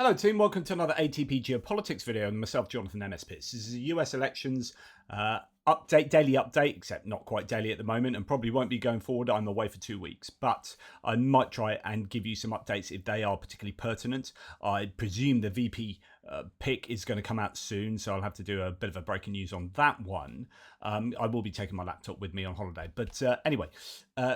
Hello team, welcome to another ATP Geopolitics video and myself, Jonathan Ennis Pitts. This is a US elections daily update, except not quite daily at the moment and probably won't be going forward. I'm away for 2 weeks, but I might try and give you some updates if they are particularly pertinent. I presume the VP pick is going to come out soon, so I'll have to do a bit of a breaking news on that one. I will be taking my laptop with me on holiday. But anyway,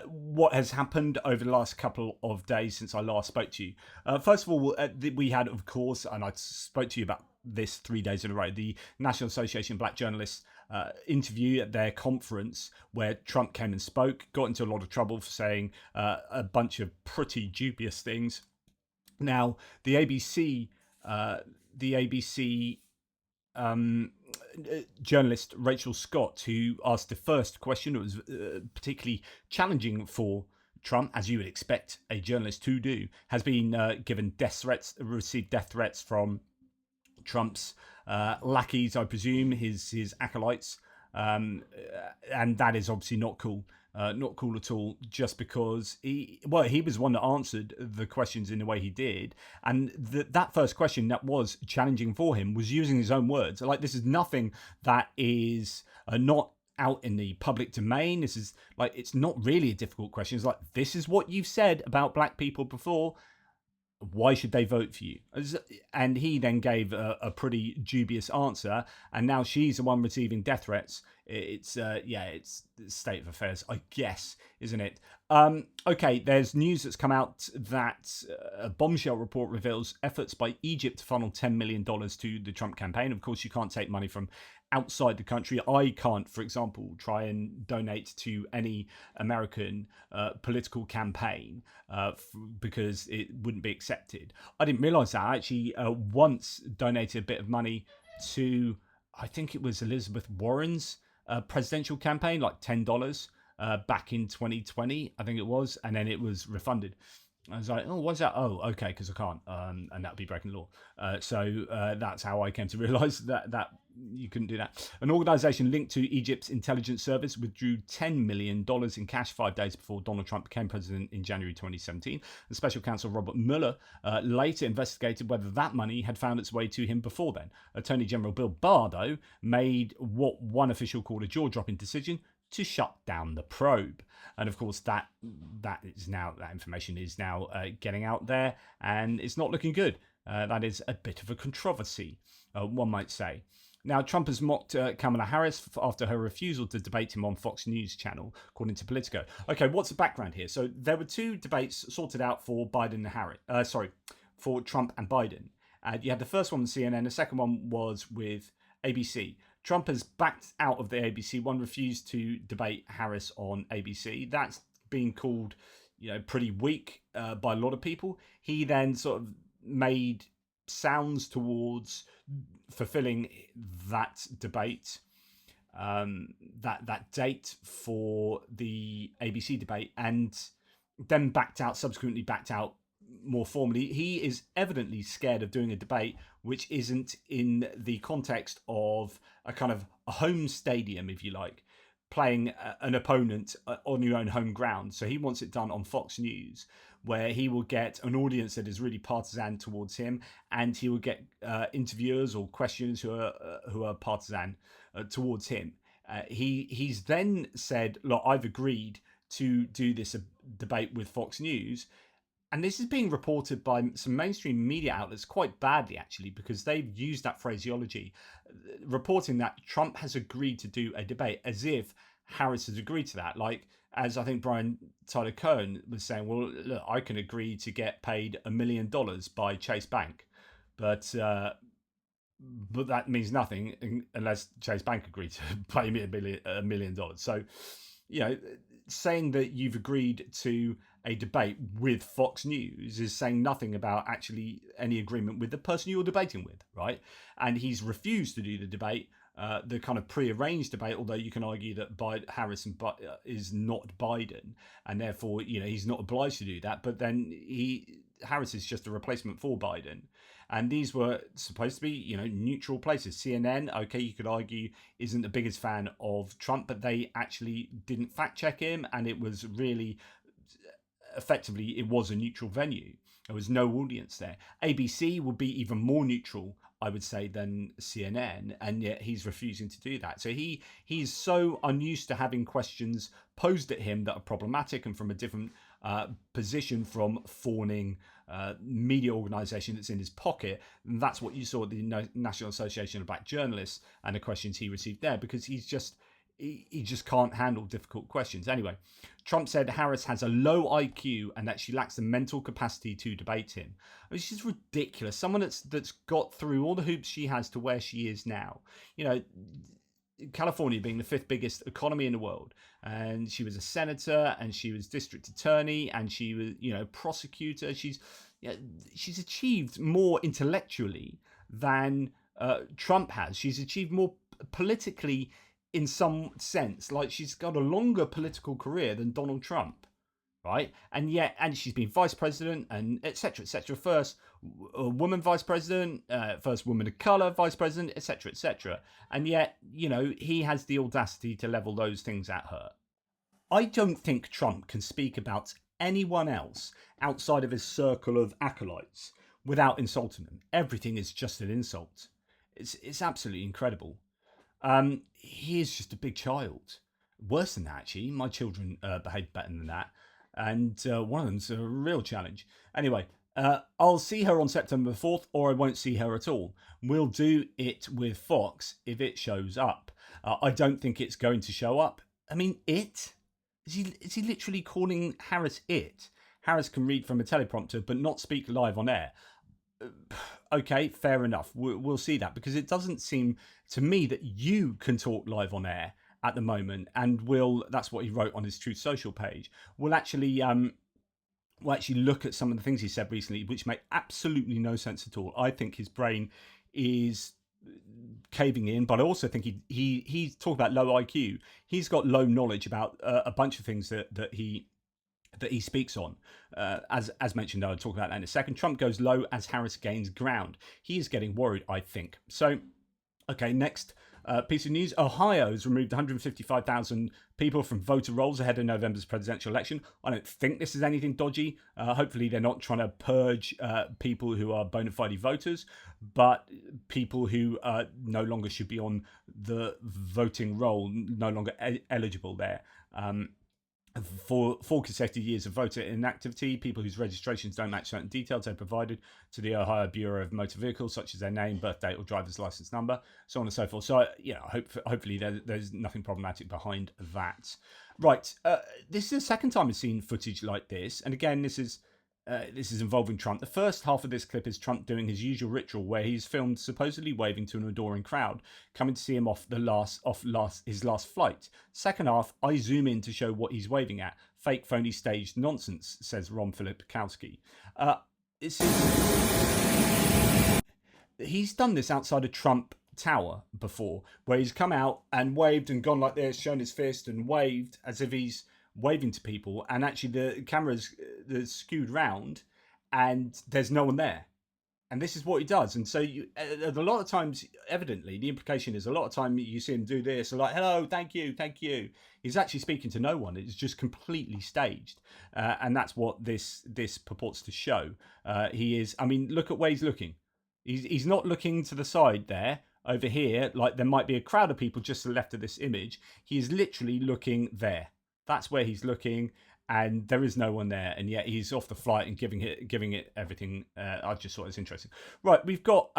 what has happened over the last couple of days since I last spoke to you? First of all, we had, of course, and I spoke to you about this 3 days in a row, the National Association of Black Journalists interview at their conference where Trump came and spoke, got into a lot of trouble for saying a bunch of pretty dubious things. Now, the ABC journalist Rachel Scott, who asked the first question, it was particularly challenging for Trump, as you would expect a journalist to do, has been given death threats, received death threats from Trump's lackeys, I presume, his acolytes, and that is obviously not cool. Not cool at all, just because he was one that answered the questions in the way he did. And that first question that was challenging for him was using his own words. Like, this is nothing that is not out in the public domain. This is like, it's not really a difficult question. It's like, this is what you've said about black people before. Why should they vote for you? And he then gave a pretty dubious answer, and now she's the one receiving death threats. It's it's the state of affairs, I guess, isn't it? Okay, there's news that's come out that a bombshell report reveals efforts by Egypt to funnel $10 million to the Trump campaign. Of course, you can't take money from outside the country. I can't, for example, try and donate to any American political campaign because it wouldn't be accepted. I didn't realize that. I actually once donated a bit of money to, I think it was Elizabeth Warren's presidential campaign, like $10 back in 2020, I think it was, and then it was refunded. I was like, oh, what's that? Oh, okay, because I can't, and that would be breaking the law. So that's how I came to realise that you couldn't do that. An organisation linked to Egypt's intelligence service withdrew $10 million in cash 5 days before Donald Trump became president in January 2017. The special counsel Robert Mueller later investigated whether that money had found its way to him before then. Attorney General Bill Barr, though, made what one official called a jaw-dropping decision to shut down the probe. And of course, that information is now getting out there, and it's not looking good. That is a bit of a controversy, one might say. Now, Trump has mocked Kamala Harris after her refusal to debate him on Fox News channel, according to Politico. Okay, what's the background here? So there were two debates sorted out for for Trump and Biden. You had the first one on CNN. The second one was with ABC. Trump has backed out of the ABC one, refused to debate Harris on ABC. That's been called, pretty weak by a lot of people. He then sort of made sounds towards fulfilling that debate, that date for the ABC debate, and then subsequently backed out more formally. He is evidently scared of doing a debate which isn't in the context of a kind of a home stadium, if you like, playing an opponent on your own home ground. So he wants it done on Fox News, where he will get an audience that is really partisan towards him, and he will get interviewers or questioners who are partisan towards him. He's then said, look, I've agreed to do this debate with Fox News. And this is being reported by some mainstream media outlets quite badly, actually, because they've used that phraseology, reporting that Trump has agreed to do a debate as if Harris has agreed to that. Like, as I think Brian Tyler Cohen was saying, well, look, I can agree to get paid $1 million by Chase Bank, but that means nothing unless Chase Bank agreed to pay me $1 million. So, saying that you've agreed to a debate with Fox News is saying nothing about actually any agreement with the person you're debating with, right? And he's refused to do the debate, the kind of pre-arranged debate, although you can argue that Harris is not Biden, and therefore, he's not obliged to do that. But then Harris is just a replacement for Biden. And these were supposed to be, neutral places. CNN, okay, you could argue, isn't the biggest fan of Trump, but they actually didn't fact check him, and it was really, effectively, it was a neutral venue. There was no audience there. ABC would be even more neutral, I would say, than CNN, and yet he's refusing to do that. So he's so unused to having questions posed at him that are problematic and from a different position from fawning media organisation that's in his pocket. And that's what you saw at the National Association of Black Journalists and the questions he received there, because he just can't handle difficult questions. Anyway, Trump said Harris has a low IQ and that she lacks the mental capacity to debate him. Which is ridiculous. Someone that's got through all the hoops she has to where she is now. You know, California being the 5th biggest economy in the world, and she was a senator, and she was district attorney, and she was, prosecutor. She's achieved more intellectually than Trump has. She's achieved more politically in some sense. Like, she's got a longer political career than Donald Trump, right? And she's been vice president and etc. etc. First woman vice president, first woman of color vice president, etc. etc. And yet, he has the audacity to level those things at her. I don't think Trump can speak about anyone else outside of his circle of acolytes without insulting them. Everything is just an insult. It's absolutely incredible. He is just a big child. Worse than that, actually. My children behave better than that. And one of them's a real challenge. Anyway, I'll see her on September 4th, or I won't see her at all. We'll do it with Fox if it shows up. I don't think it's going to show up. I mean, it? Is he literally calling Harris it? Harris can read from a teleprompter, but not speak live on air. Okay, fair enough. We'll see that, because it doesn't seem to me that you can talk live on air at the moment, and that's what he wrote on his Truth Social page. We'll actually look at some of the things he said recently, which make absolutely no sense at all. I think his brain is caving in, but I also think he's talking about low IQ. He's got low knowledge about a bunch of things that he speaks on. As mentioned, I'll talk about that in a second. Trump goes low as Harris gains ground. He is getting worried, I think. So, okay, next piece of news. Ohio has removed 155,000 people from voter rolls ahead of November's presidential election. I don't think this is anything dodgy. Hopefully they're not trying to purge people who are bona fide voters, but people who no longer should be on the voting roll, no longer eligible there. For 4 consecutive years of voter inactivity, people whose registrations don't match certain details they provided to the Ohio Bureau of Motor Vehicles, such as their name, birth date, or driver's license number, so on and so forth. So, hopefully there's nothing problematic behind that. Right, this is the second time I've seen footage like this, and again, this is involving Trump. The first half of this clip is Trump doing his usual ritual, where he's filmed supposedly waving to an adoring crowd coming to see him off his last flight. Second half, I zoom in to show what he's waving at. Fake, phony, staged nonsense, says Ron Filipkowski. He's done this outside of Trump Tower before, where he's come out and waved and gone like this, shown his fist and waved as if he's waving to people, and actually the camera's skewed round and there's no one there, and this is what he does. And so a lot of times, evidently the implication is a lot of time you see him do this, like, hello, thank you, he's actually speaking to no one. It's just completely staged, and that's what this purports to show. He is, I mean, look at where he's looking. He's not looking to the side there over here, like there might be a crowd of people just to the left of this image. He is literally looking there. That's where he's looking, and there is no one there, and yet he's off the flight and giving it everything. I just thought it was interesting. Right, we've got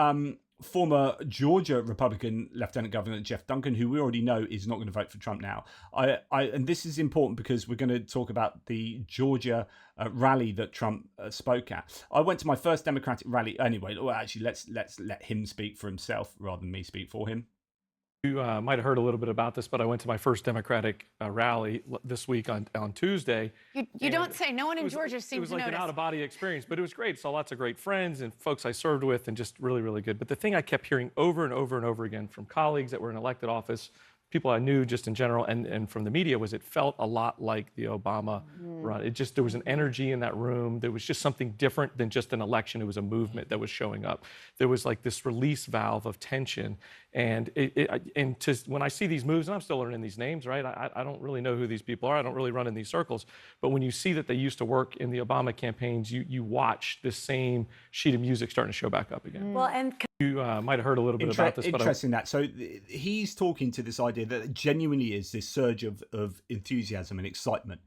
former Georgia Republican Lieutenant Governor Jeff Duncan, who we already know is not going to vote for Trump now. And this is important because we're going to talk about the Georgia rally that Trump spoke at. I went to my first Democratic rally anyway. Well, actually, let's let him speak for himself rather than me speak for him. You might have heard a little bit about this, but I went to my first Democratic rally this week on Tuesday. You don't say. No one in Georgia seems to notice. It was like an out-of-body experience, but it was great. Saw lots of great friends and folks I served with, and just really, really good. But the thing I kept hearing over and over and over again from colleagues that were in elected office, people I knew just in general and from the media was it felt a lot like the Obama run. There was an energy in that room. There was just something different than just an election. It was a movement that was showing up. There was like this release valve of tension. And when I see these moves, and I'm still learning these names, right? I don't really know who these people are. I don't really run in these circles. But when you see that they used to work in the Obama campaigns, you watch this same sheet of music starting to show back up again. Well, and you might have heard a little bit about this. Interesting that. So he's talking to this idea that genuinely is this surge of enthusiasm and excitement.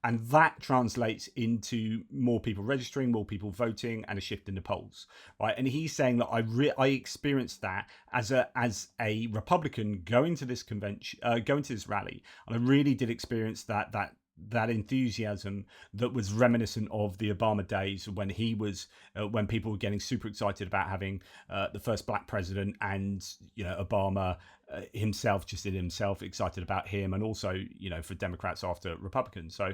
And that translates into more people registering, more people voting, and a shift in the polls, right? And he's saying that I experienced that as a Republican going to this convention, going to this rally, and I really did experience that enthusiasm that was reminiscent of the Obama days when he was when people were getting super excited about having the first black president, and Obama himself excited about him, and also for Democrats after Republicans. So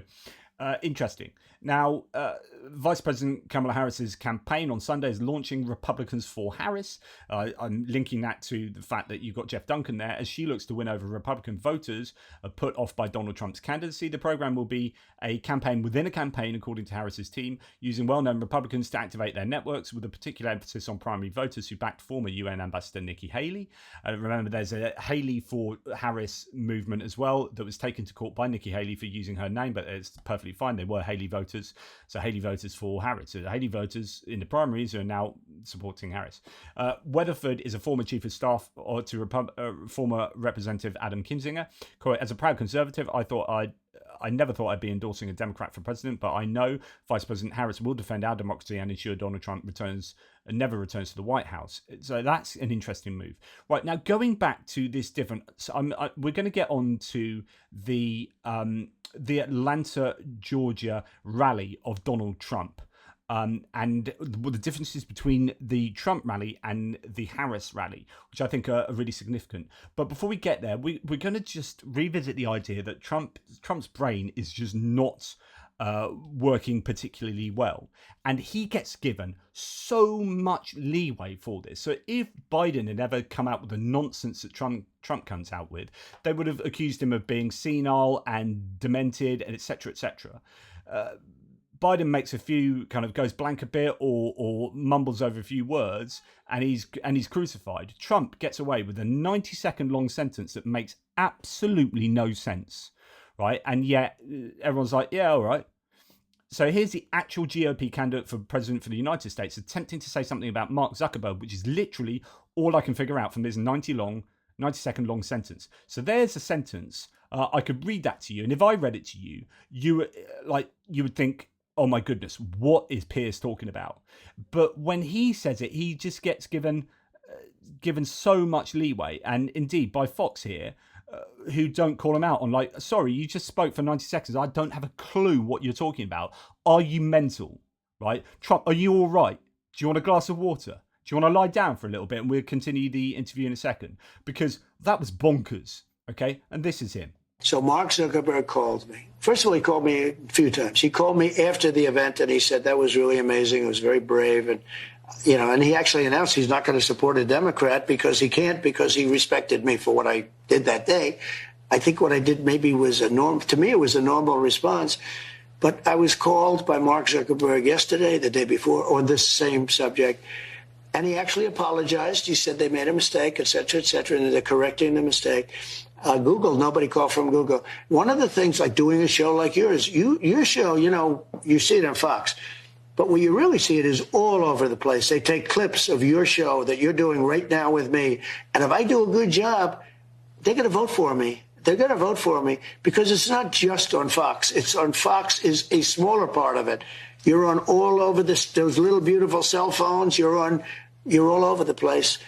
interesting. Now, Vice President Kamala Harris's campaign on Sunday is launching Republicans for Harris. I'm linking that to the fact that you've got Jeff Duncan there as she looks to win over Republican voters put off by Donald Trump's candidacy. The program will be a campaign within a campaign, according to Harris's team, using well-known Republicans to activate their networks, with a particular emphasis on primary voters who backed former UN Ambassador Nikki Haley. Remember, there's a Haley for Harris movement as well that was taken to court by Nikki Haley for using her name, but it's perfectly fine. They were Haley voters, so Haley voters for Harris. So the Haley voters in the primaries are now supporting Harris. Weatherford is a former chief of staff to former Representative Adam Kinzinger. Quote, as a proud conservative, I never thought I'd be endorsing a Democrat for president, but I know Vice President Harris will defend our democracy and ensure Donald Trump never returns to the White House. So that's an interesting move. Right, now going back to this different, we're going to get on to the Atlanta, Georgia rally of Donald Trump. And the differences between the Trump rally and the Harris rally, which I think are really significant. But before we get there, we're going to just revisit the idea that Trump's brain is just not working particularly well. And he gets given so much leeway for this. So if Biden had ever come out with the nonsense that Trump comes out with, they would have accused him of being senile and demented, and etc., etc. Biden makes a few goes blank a bit or mumbles over a few words, and he's crucified. Trump gets away with a 90-second long sentence that makes absolutely no sense, right? And yet everyone's like, yeah, all right. So here's the actual GOP candidate for president for the United States attempting to say something about Mark Zuckerberg, which is literally all I can figure out from this 90-second long sentence. So there's a sentence. I could read that to you, and if I read it to you, you would think, oh my goodness, what is Piers talking about? But when he says it, he just gets given so much leeway, and indeed by Fox here, who don't call him out on sorry, you just spoke for 90 seconds. I don't have a clue what you're talking about. Are you mental? Right? Trump, are you all right? Do you want a glass of water? Do you want to lie down for a little bit, and we'll continue the interview in a second? Because that was bonkers, okay? And this is him. So Mark Zuckerberg called me. First of all, he called me a few times. He called me after the event, and he said that was really amazing. It was very brave. And, and he actually announced he's not going to support a Democrat because he can't, because he respected me for what I did that day. I think what I did maybe was to me, it was a normal response. But I was called by Mark Zuckerberg yesterday, the day before, on this same subject. And he actually apologized. He said they made a mistake, et cetera, and they're correcting the mistake. Google, nobody called from Google. One of the things, like doing a show like yours, your show, you see it on Fox. But where you really see it is all over the place. They take clips of your show that you're doing right now with me. And if I do a good job, they're going to vote for me. They're going to vote for me because it's not just on Fox. It's on Fox is a smaller part of it. You're on all over those little beautiful cell phones. You're all over the place.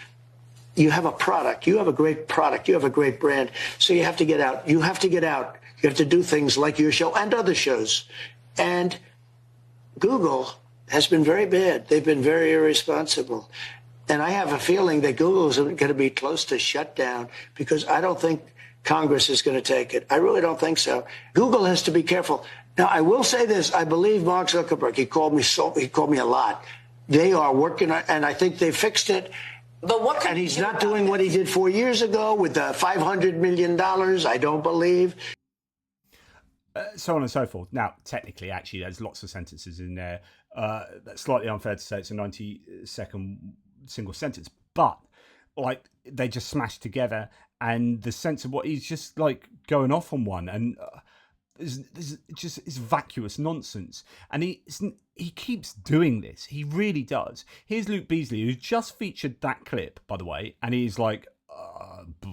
You have a product. You have a great product. You have a great brand. So you have to get out. You have to get out. You have to do things like your show and other shows. And Google has been very bad. They've been very irresponsible. And I have a feeling that Google is going to be close to shutdown because I don't think Congress is going to take it. I really don't think so. Google has to be careful. Now, I will say this. I believe Mark Zuckerberg. He called me a lot. They are working on, and I think they fixed it. But what can And he's you do not about doing what he did 4 years ago with the $500 million, I don't believe. So on and so forth. Now, technically, actually, there's lots of sentences in there. That's slightly unfair to say it's a 90-second single sentence, but like they just smashed together, and the sense of what he's just like going off on one, and it's vacuous nonsense, and he keeps doing this. He really does. Here's Luke Beasley, who just featured that clip, by the way, and he's like,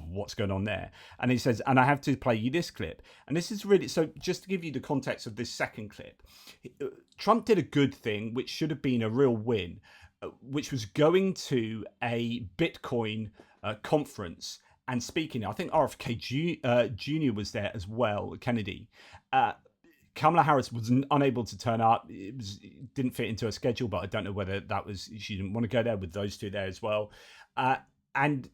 what's going on there? And he says, and I have to play you this clip. And this is really, so just to give you the context of this second clip, Trump did a good thing, which should have been a real win, which was going to a Bitcoin conference and speaking. I think RFK Jr. was there as well, Kennedy. Kamala Harris was unable to turn up. It didn't fit into her schedule, but I don't know whether that was, she didn't want to go there with those two there as well. And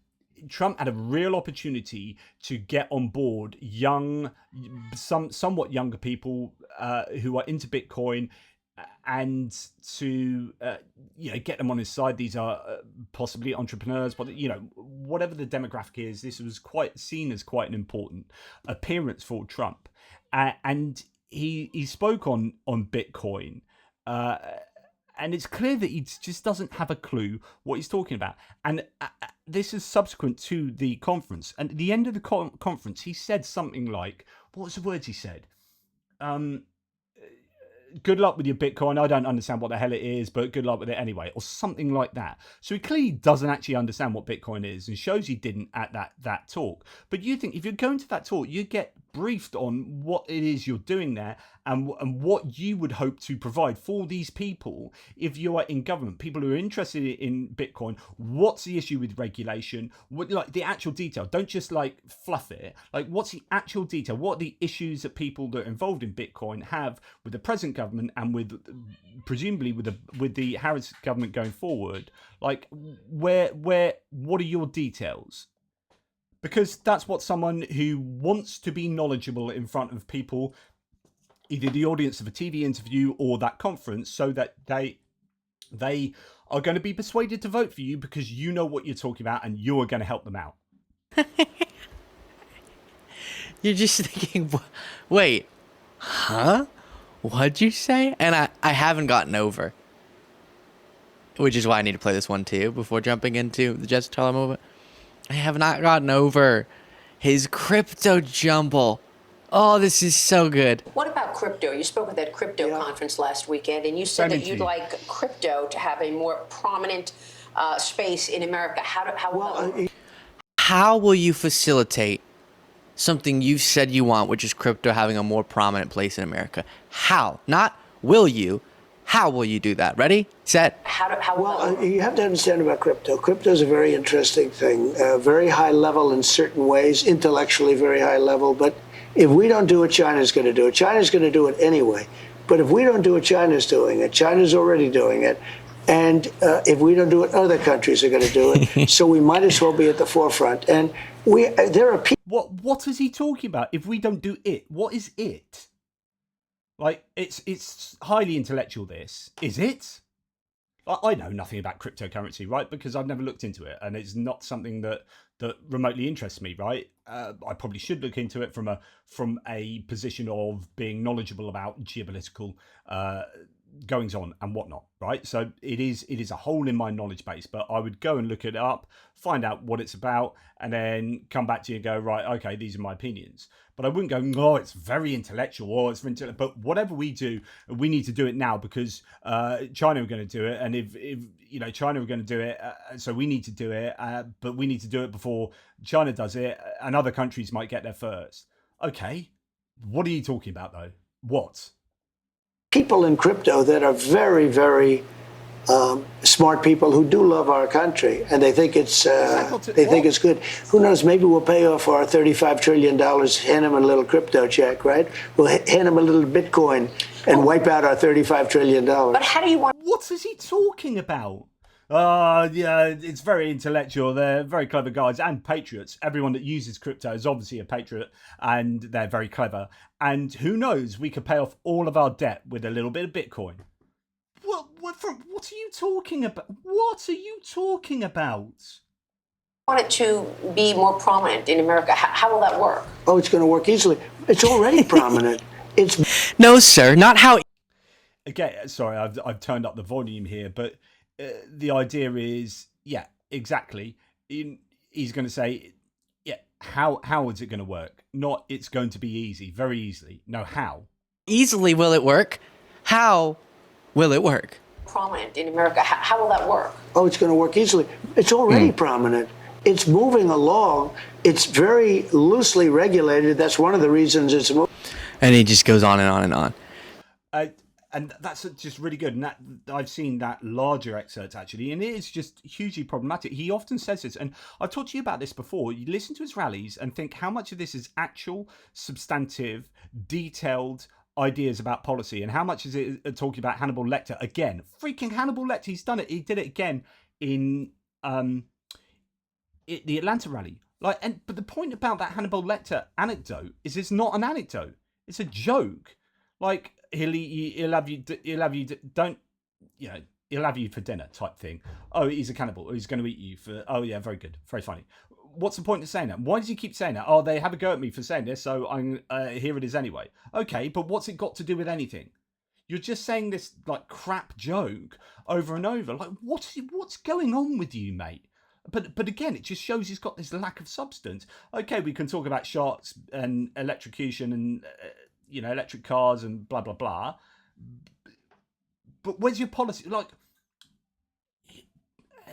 Trump had a real opportunity to get on board somewhat younger people who are into Bitcoin, and to get them on his side. These are possibly entrepreneurs, but whatever the demographic is, this was quite seen as quite an important appearance for Trump, and he spoke on Bitcoin. And it's clear that he just doesn't have a clue what he's talking about. And this is subsequent to the conference. And at the end of the conference, he said something like, what was the words he said? Good luck with your Bitcoin. I don't understand what the hell it is, but good luck with it anyway, or something like that. So he clearly doesn't actually understand what Bitcoin is, and shows he didn't at that talk. But you think if you're going to that talk, you get briefed on what it is you're doing there, and what you would hope to provide for these people if you are in government. People who are interested in Bitcoin. What's the issue with regulation? What, like the actual detail? Don't just like fluff it. Like, what's the actual detail? What are the issues that people that are involved in Bitcoin have with the present government and with presumably with the Harris government going forward? Like, what are your details? Because that's what someone who wants to be knowledgeable in front of people, either the audience of a TV interview or that conference, so that they are going to be persuaded to vote for you because you know what you're talking about and you are going to help them out. You're just thinking, wait, huh? What'd you say? And I haven't gotten over, which is why I need to play this one too before jumping into the Jets Teller movement. I have not gotten over his crypto jumble. Oh, this is so good. What about crypto? You spoke at that crypto conference last weekend, and you said that you'd like crypto to have a more prominent space in America. How will you facilitate something you've said you want, which is crypto having a more prominent place in America? How? Not will you. How will you do that? Ready, set. You have to understand about crypto. Crypto is a very interesting thing, very high level in certain ways, intellectually very high level. But if we don't do it, China's going to do it. China's going to do it anyway. But if we don't do it, China's doing it. China's already doing it. And if we don't do it, other countries are going to do it. So we might as well be at the forefront. And there are people. What is he talking about? If we don't do it, what is it? Like, it's highly intellectual, this. Is it? I know nothing about cryptocurrency, right? Because I've never looked into it, and it's not something that remotely interests me, right? I probably should look into it from a position of being knowledgeable about geopolitical goings on and whatnot, right? So it is a hole in my knowledge base, but I would go and look it up, find out what it's about, and then come back to you and go, right, okay, these are my opinions. But I wouldn't go, oh, it's very intellectual, or it's very intellectual. But whatever we do, we need to do it now because China are going to do it, and if China are going to do it, so we need to do it, but we need to do it before China does it, and other countries might get there first. Okay, what are you talking about though? What? People in crypto that are very, very smart people who do love our country, and they think it's good. Who knows? Maybe we'll pay off our $35 trillion, hand them a little crypto check, right? We'll hand them a little Bitcoin and wipe out our $35 trillion. But how do you want? What is he talking about? Yeah, it's very intellectual. They're very clever guys and patriots. Everyone that uses crypto is obviously a patriot, and they're very clever. And who knows, we could pay off all of our debt with a little bit of Bitcoin. What are you talking about? What are you talking about? Want it to be more prominent in America. How will that work? Oh, it's going to work easily. It's already prominent. It's No, sir, not how. Again, sorry, I've turned up the volume here, but the idea is, yeah, exactly. He's going to say, yeah, how is it going to work? Not it's going to be easy, very easily. No, how? Easily will it work? How will it work? Prominent in America. How will that work? Oh, it's going to work easily. It's already prominent. It's moving along. It's very loosely regulated. That's one of the reasons it's moving. And he just goes on and on and on. And that's just really good. And that I've seen that larger excerpt actually, and it is just hugely problematic. He often says this, and I've talked to you about this before. You listen to his rallies and think how much of this is actual, substantive, detailed ideas about policy, and how much is it talking about Hannibal Lecter again? Freaking Hannibal Lecter! He's done it. He did it again in the Atlanta rally. But the point about that Hannibal Lecter anecdote is it's not an anecdote. It's a joke. Like he'll have you, don't, you know, he'll have you for dinner type thing. Oh, he's a cannibal. Or he's going to eat you for. Oh yeah, very good, very funny. What's the point of saying that? Why does he keep saying that? Oh, they have a go at me for saying this, so I'm here it is anyway. Okay, but what's it got to do with anything? You're just saying this like crap joke over and over. Like what's going on with you, mate? But again, it just shows he's got this lack of substance. Okay, we can talk about shots and electrocution and electric cars and blah blah blah. But where's your policy? Like,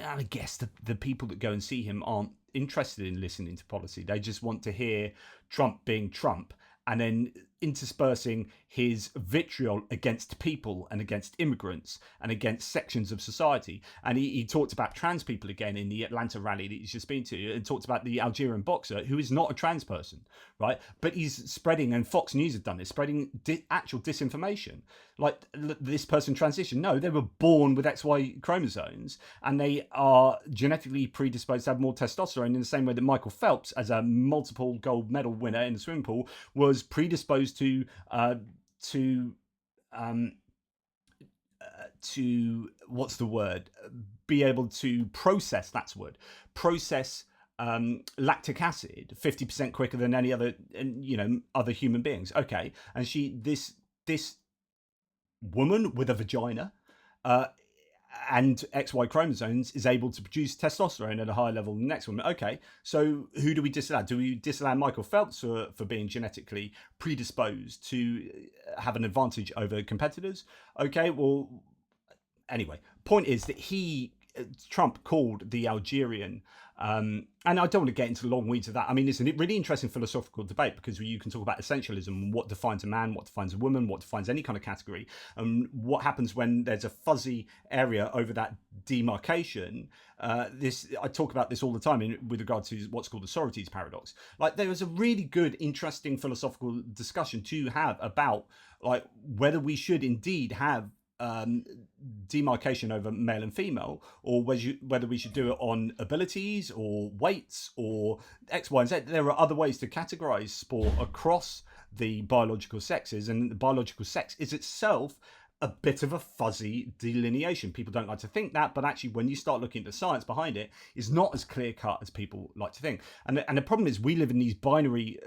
I guess the people that go and see him aren't interested in listening to policy. They just want to hear Trump being Trump and then interspersing his vitriol against people and against immigrants and against sections of society. And he talked about trans people again in the Atlanta rally that he's just been to, and talked about the Algerian boxer who is not a trans person, right? But he's spreading, and Fox News have done this, spreading actual disinformation. Like, this person transitioned. No, they were born with XY chromosomes and they are genetically predisposed to have more testosterone, in the same way that Michael Phelps, as a multiple gold medal winner in the swimming pool, was predisposed to what's the word? Be able to process, that's the word, process lactic acid 50% quicker than any other, other human beings. Okay, and this woman with a vagina and XY chromosomes is able to produce testosterone at a higher level than the next woman. Okay, so who do we disallow? Do we disallow Michael Phelps for being genetically predisposed to have an advantage over competitors? Okay, well, anyway, point is that Trump called the Algerian, and I don't want to get into the long weeds of that. I mean, it's a really interesting philosophical debate, because you can talk about essentialism, what defines a man, what defines a woman, what defines any kind of category, and what happens when there's a fuzzy area over that demarcation. I talk about this all the time with regard to what's called the Socrates paradox. Like, there was a really good, interesting philosophical discussion to have about like whether we should indeed have demarcation over male and female, or whether we should do it on abilities or weights or X, Y, and Z. There are other ways to categorize sport across the biological sexes, and the biological sex is itself a bit of a fuzzy delineation. People don't like to think that, but actually when you start looking at the science behind it, it's not as clear cut as people like to think. And the problem is we live in these binary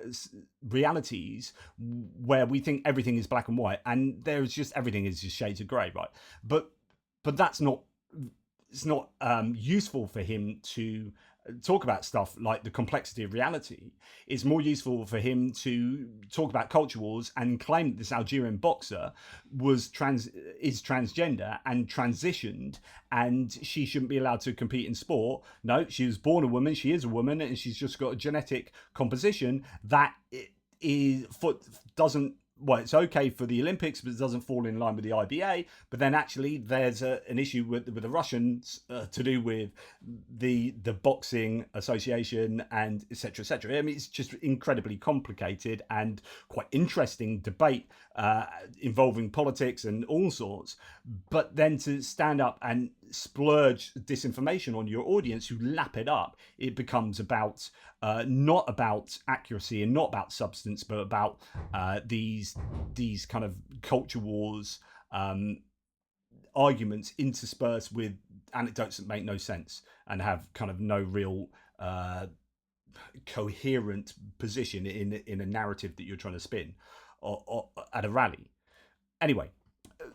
realities where we think everything is black and white, and there's just everything is just shades of grey, right? But that's not, it's not useful for him to talk about stuff like the complexity of reality. It's more useful for him to talk about culture wars and claim that this Algerian boxer is transgender and transitioned, and she shouldn't be allowed to compete in sport. No, she was born a woman, she is a woman, and she's just got a genetic composition that doesn't, well, it's okay for the Olympics, but it doesn't fall in line with the IBA. But then actually there's an issue with the Russians to do with the boxing association and et cetera, et cetera. I mean, it's just incredibly complicated and quite interesting debate involving politics and all sorts. But then to stand up and splurge disinformation on your audience who lap it up, it becomes about not about accuracy and not about substance, but about these kind of culture wars arguments interspersed with anecdotes that make no sense and have kind of no real coherent position in a narrative that you're trying to spin or at a rally. Anyway,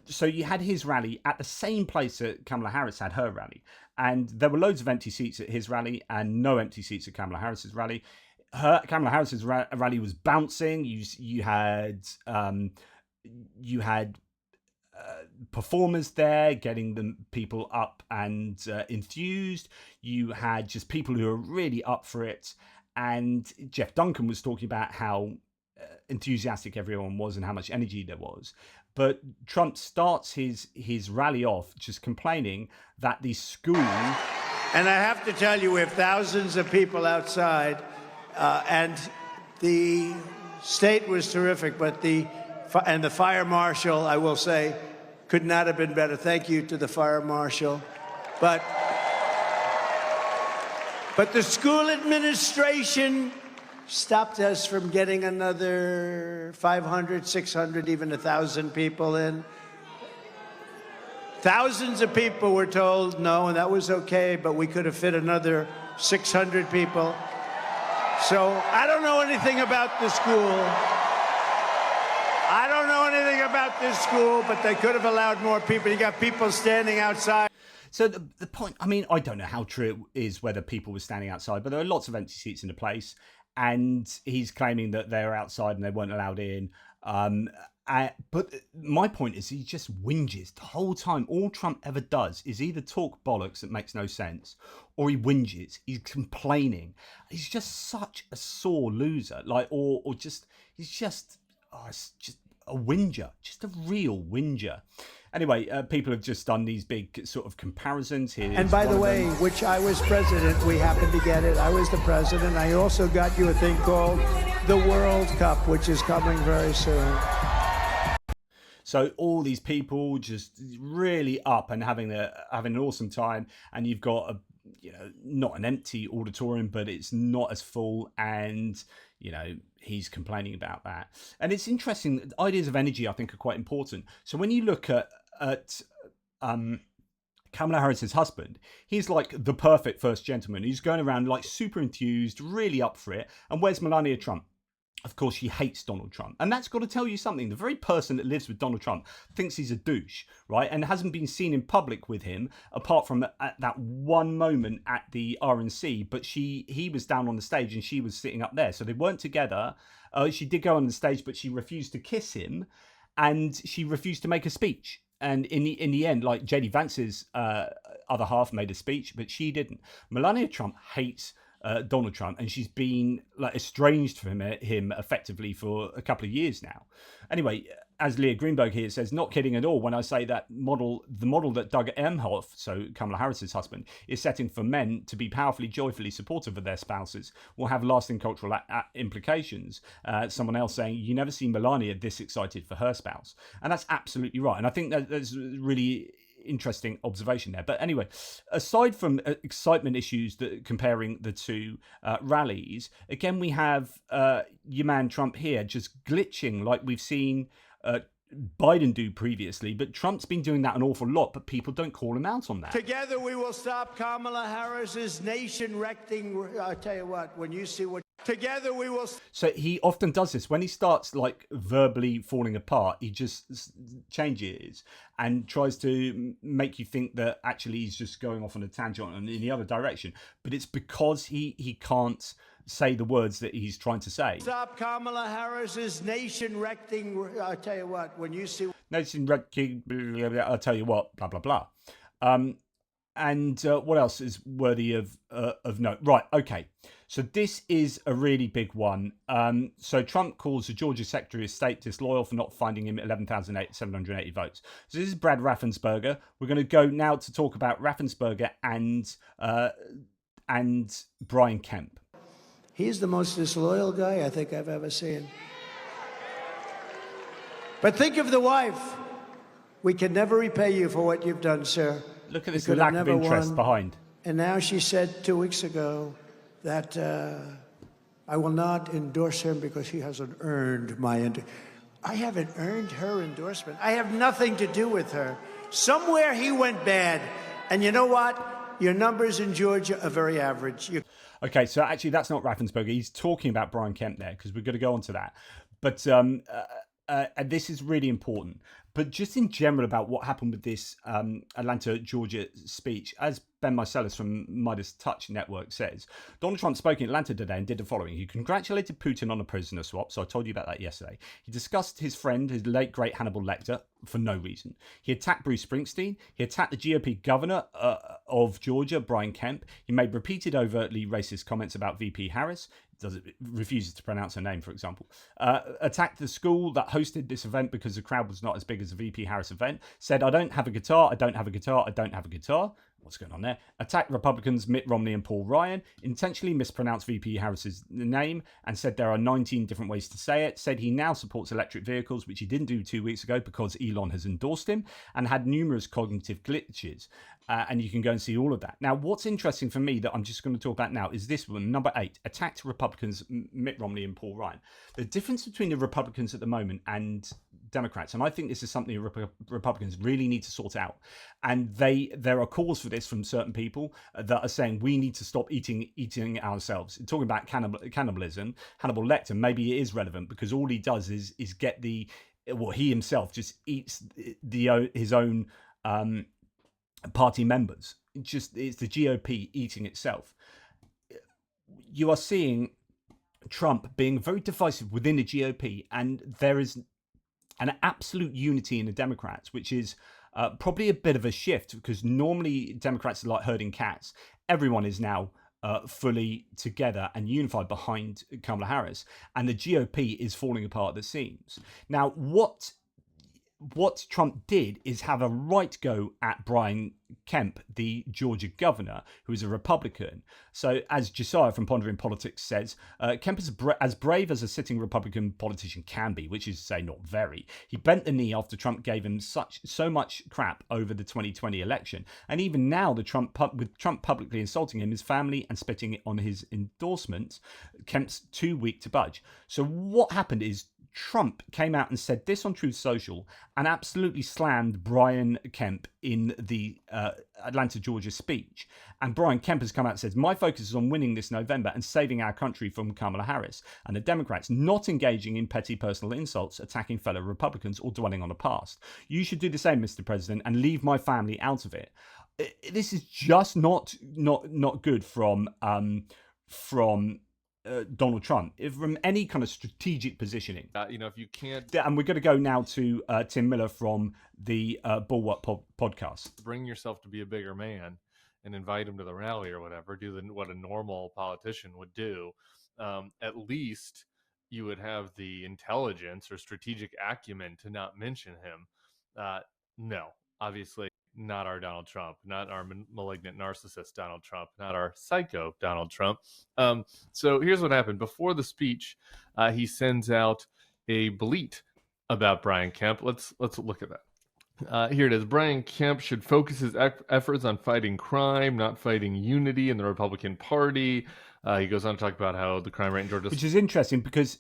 so you had his rally at the same place that Kamala Harris had her rally, and there were loads of empty seats at his rally and no empty seats at Kamala Harris's rally. Kamala Harris's rally was bouncing. You had performers there getting the people up and enthused. You had just people who were really up for it, and Jeff Duncan was talking about how enthusiastic everyone was and how much energy there was. But Trump starts his rally off just complaining that the school... And I have to tell you, we have thousands of people outside, and the state was terrific, but the fire marshal, I will say, could not have been better. Thank you to the fire marshal. But the school administration stopped us from getting another 500, 600, even 1,000 people in. Thousands of people were told no, and that was okay, but we could have fit another 600 people. So I don't know anything about the school. I don't know anything about this school, but they could have allowed more people. You got people standing outside. So the point, I mean, I don't know how true it is whether people were standing outside, but there are lots of empty seats in the place. And he's claiming that they're outside and they weren't allowed in. But my point is he just whinges the whole time. All Trump ever does is either talk bollocks that makes no sense, or he whinges. He's complaining. He's just such a sore loser. He's just a whinger, just a real whinger. Anyway, people have just done these big sort of comparisons here. And by the way, which I was president, we happened to get it. I was the president. I also got you a thing called the World Cup, which is coming very soon. So all these people just really up and having an awesome time, and you've got not an empty auditorium, but it's not as full, and he's complaining about that. And it's interesting. Ideas of energy, I think, are quite important. So when you look at Kamala Harris's husband, he's like the perfect first gentleman. He's going around like super enthused, really up for it. And where's Melania Trump? Of course, she hates Donald Trump. And that's got to tell you something. The very person that lives with Donald Trump thinks he's a douche, right? And hasn't been seen in public with him, apart from at that one moment at the RNC. But he was down on the stage and she was sitting up there. So they weren't together. She did go on the stage, but she refused to kiss him. And she refused to make a speech. And in the end, like JD Vance's other half made a speech, but she didn't. Melania Trump hates Donald Trump, and she's been like estranged from him effectively for a couple of years now. Anyway, as Leah Greenberg here says, not kidding at all when I say that the model that Doug Emhoff, so Kamala Harris's husband, is setting for men to be powerfully, joyfully supportive of their spouses will have lasting cultural implications. Someone else saying, you never see Melania this excited for her spouse. And that's absolutely right. And I think that's really interesting observation there. But anyway, aside from excitement issues that comparing the two rallies, again, we have your man Trump here just glitching like we've seen Biden do previously, but Trump's been doing that an awful lot, but people don't call him out on that. Together we will stop Kamala Harris's nation-wrecking. I'll tell you what, when you see what... Together we will... So he often does this. When he starts like verbally falling apart, he just changes and tries to make you think that actually he's just going off on a tangent in the other direction. But it's because he can't say the words that he's trying to say. Stop Kamala Harris's nation-wrecking. I'll tell you what, when you see... Nation-wrecking, I'll tell you what, blah, blah, blah. And what else is worthy of note? Right, okay. So this is a really big one. So Trump calls the Georgia Secretary of State disloyal for not finding him 11,780 votes. So this is Brad Raffensperger. We're going to go now to talk about Raffensperger and Brian Kemp. He's the most disloyal guy I think I've ever seen. But think of the wife. We can never repay you for what you've done, sir. Look at this lack of interest behind. And now she said 2 weeks ago that I will not endorse him because he hasn't earned my I haven't earned her endorsement. I have nothing to do with her. Somewhere he went bad. And you know what? Your numbers in Georgia are very average. Okay, so actually that's not Raffensperger. He's talking about Brian Kemp there, because we're going to go on to that. But and this is really important. But just in general about what happened with this Atlanta, Georgia speech, as Ben Marcellus from Midas Touch Network says, Donald Trump spoke in Atlanta today and did the following. He congratulated Putin on a prisoner swap, so I told you about that yesterday. He discussed his friend, his late great Hannibal Lecter, for no reason. He attacked Bruce Springsteen. He attacked the GOP governor of Georgia, Brian Kemp. He made repeated overtly racist comments about VP Harris. Refuses to pronounce her name, for example. Attacked the school that hosted this event because the crowd was not as big as the VP Harris event. Said, I don't have a guitar, I don't have a guitar, I don't have a guitar. What's going on there? Attacked Republicans Mitt Romney and Paul Ryan. Intentionally mispronounced VP Harris's name and said there are 19 different ways to say it. Said he now supports electric vehicles, which he didn't do 2 weeks ago because Elon has endorsed him, and had numerous cognitive glitches. And you can go and see all of that. Now, what's interesting for me that I'm just going to talk about now is this one, number 8, attacked Republicans Mitt Romney and Paul Ryan. The difference between the Republicans at the moment and Democrats, and I think this is something Republicans really need to sort out. And there are calls for this from certain people that are saying we need to stop eating ourselves. Talking about cannibalism, Hannibal Lecter, maybe it is relevant because all he does is get he himself just eats his own party members. It's the GOP eating itself. You are seeing Trump being very divisive within the GOP, and there is an absolute unity in the Democrats, which is probably a bit of a shift, because normally Democrats are like herding cats. Everyone is now fully together and unified behind Kamala Harris, and the GOP is falling apart at the seams. Now, what Trump did is have a right go at Brian Kemp, the Georgia governor, who is a Republican. So, as Josiah from Pondering Politics says, Kemp is as brave as a sitting Republican politician can be, which is to say not very. He bent the knee after Trump gave him so much crap over the 2020 election. And even now, with Trump publicly insulting him, his family, and spitting on his endorsements, Kemp's too weak to budge. So what happened is Trump came out and said this on Truth Social and absolutely slammed Brian Kemp in the Atlanta, Georgia speech. And Brian Kemp has come out and said, my focus is on winning this November and saving our country from Kamala Harris and the Democrats, not engaging in petty personal insults, attacking fellow Republicans, or dwelling on the past. You should do the same, Mr. President, and leave my family out of it. This is just not good from Donald Trump, from any kind of strategic positioning. If you can't... And we're going to go now to Tim Miller from the Bulwark podcast. Bring yourself to be a bigger man and invite him to the rally or whatever, what a normal politician would do. At least you would have the intelligence or strategic acumen to not mention him. No, obviously not our Donald Trump, not our malignant narcissist Donald Trump, not our psycho Donald Trump. So here's what happened. Before the speech, he sends out a bleat about Brian Kemp. Let's look at that. Here it is. Brian Kemp should focus his efforts on fighting crime, not fighting unity in the Republican Party. He goes on to talk about how the crime rate in Georgia... Which is interesting because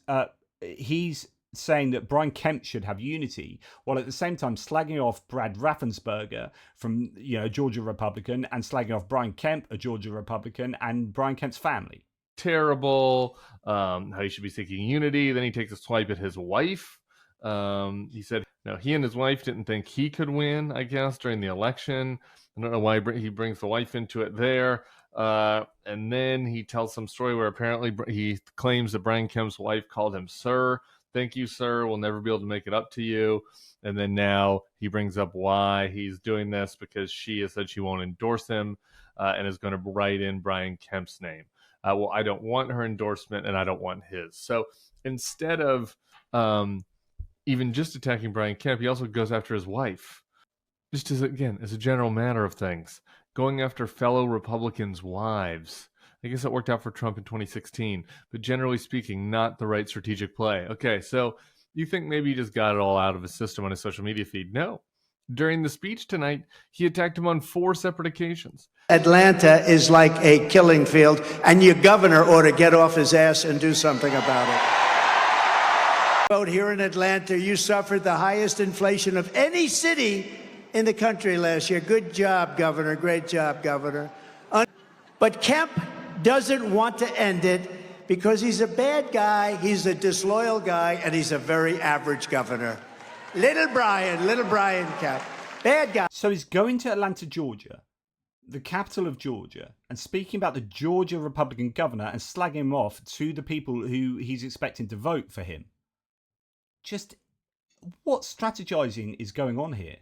he's saying that Brian Kemp should have unity, while at the same time slagging off Brad Raffensperger from Georgia Republican, and slagging off Brian Kemp, a Georgia Republican, and Brian Kemp's family. Terrible. How he should be seeking unity. Then he takes a swipe at his wife. He said, no, he and his wife didn't think he could win, I guess, during the election. I don't know why he brings the wife into it there. And then he tells some story where apparently he claims that Brian Kemp's wife called him sir. Thank you, sir. We'll never be able to make it up to you. And then now he brings up why he's doing this, because she has said she won't endorse him and is going to write in Brian Kemp's name. Well, I don't want her endorsement and I don't want his. So instead of even just attacking Brian Kemp, he also goes after his wife. Just as a general matter of things, going after fellow Republicans' wives. I guess it worked out for Trump in 2016, but generally speaking, not the right strategic play. Okay, so you think maybe he just got it all out of his system on his social media feed? No. During the speech tonight, he attacked him on 4 separate occasions. Atlanta is like a killing field, and your governor ought to get off his ass and do something about it. Here in Atlanta, you suffered the highest inflation of any city in the country last year. Good job, Governor. Great job, Governor. But Kemp doesn't want to end it because he's a bad guy, he's a disloyal guy, and he's a very average governor. Little Brian Kemp. Bad guy. So he's going to Atlanta, Georgia, the capital of Georgia, and speaking about the Georgia Republican governor and slagging him off to the people who he's expecting to vote for him. Just what strategizing is going on here?